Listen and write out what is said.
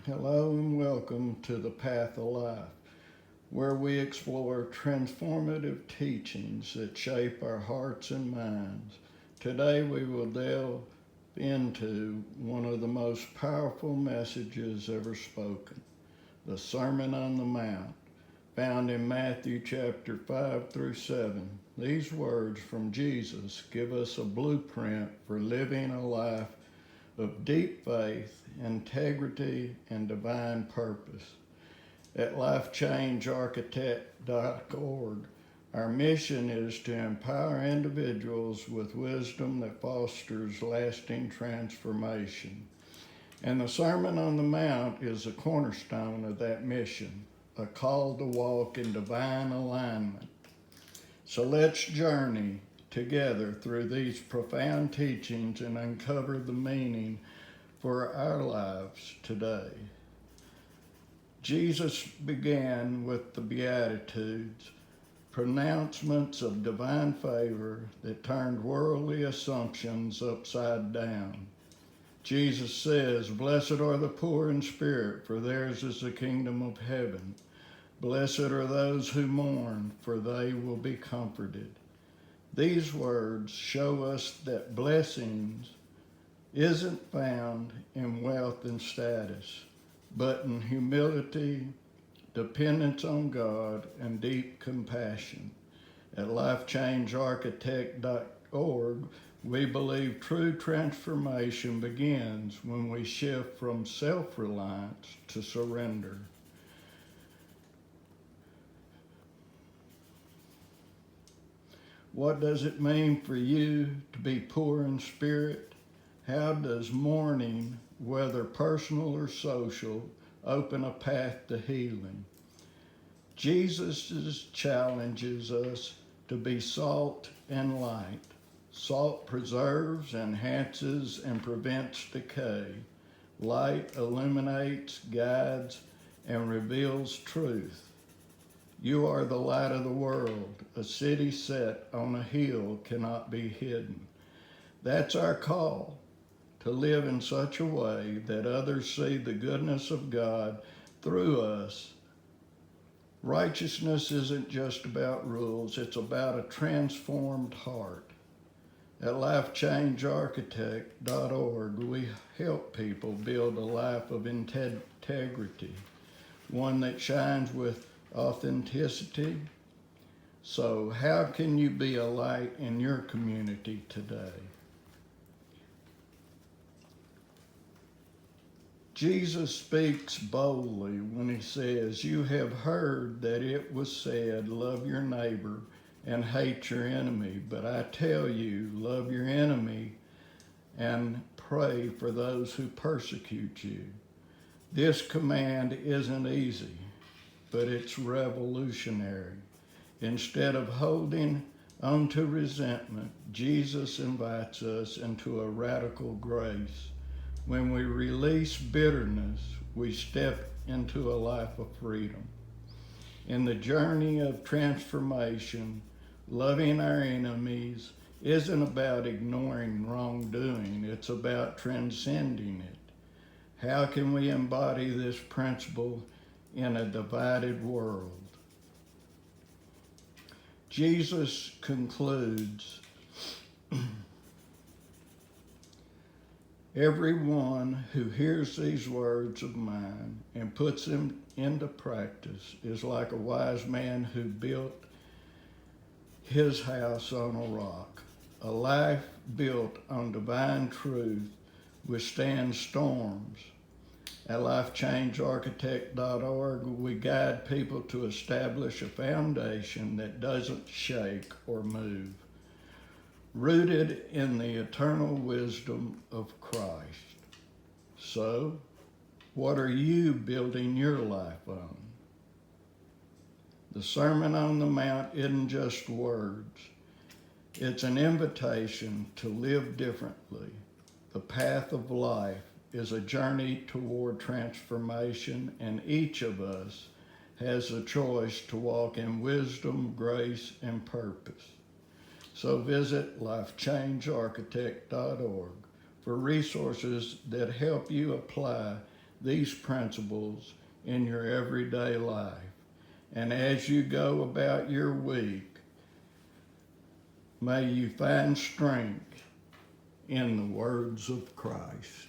Hello and welcome to the Path of Life, where we explore transformative teachings that shape our hearts and minds. Today we will delve into one of the most powerful messages ever spoken, the Sermon on the Mount, found in Matthew chapter 5 through 7. These words from Jesus give us a blueprint for living a life of deep faith, integrity, and divine purpose. At lifechangearchitect.org, our mission is to empower individuals with wisdom that fosters lasting transformation. And the Sermon on the Mount is a cornerstone of that mission, a call to walk in divine alignment. So let's journey together through these profound teachings and uncover the meaning for our lives today. Jesus began with the Beatitudes, pronouncements of divine favor that turned worldly assumptions upside down. Jesus says, "Blessed are the poor in spirit, for theirs is the kingdom of heaven. Blessed are those who mourn, for they will be comforted." These words show us that blessings isn't found in wealth and status, but in humility, dependence on God, and deep compassion. At lifechangearchitect.org, we believe true transformation begins when we shift from self-reliance to surrender. What does it mean for you to be poor in spirit? How does mourning, whether personal or social, open a path to healing? Jesus challenges us to be salt and light. Salt preserves, enhances, and prevents decay. Light illuminates, guides, and reveals truth. You are the light of the world. A city set on a hill cannot be hidden. That's our call, to live in such a way that others see the goodness of God through us. Righteousness isn't just about rules, it's about a transformed heart. At lifechangearchitect.org, we help people build a life of integrity, one that shines with authenticity. So how can you be a light in your community today? Jesus speaks boldly when he says, "You have heard that it was said, 'Love your neighbor and hate your enemy.' But I tell you, love your enemy and pray for those who persecute you." This command isn't easy, but it's revolutionary. Instead of holding on to resentment, Jesus invites us into a radical grace. When we release bitterness, we step into a life of freedom. In the journey of transformation, loving our enemies isn't about ignoring wrongdoing, it's about transcending it. How can we embody this principle in a divided world? Jesus concludes, "Everyone who hears these words of mine and puts them into practice is like a wise man who built his house on a rock." A life built on divine truth withstands storms. At lifechangearchitect.org, we guide people to establish a foundation that doesn't shake or move, rooted in the eternal wisdom of Christ. So, what are you building your life on? The Sermon on the Mount isn't just words. It's an invitation to live differently. The path of life is a journey toward transformation, and each of us has a choice to walk in wisdom, grace, and purpose. So visit lifechangearchitect.org for resources that help you apply these principles in your everyday life. And as you go about your week, may you find strength in the words of Christ.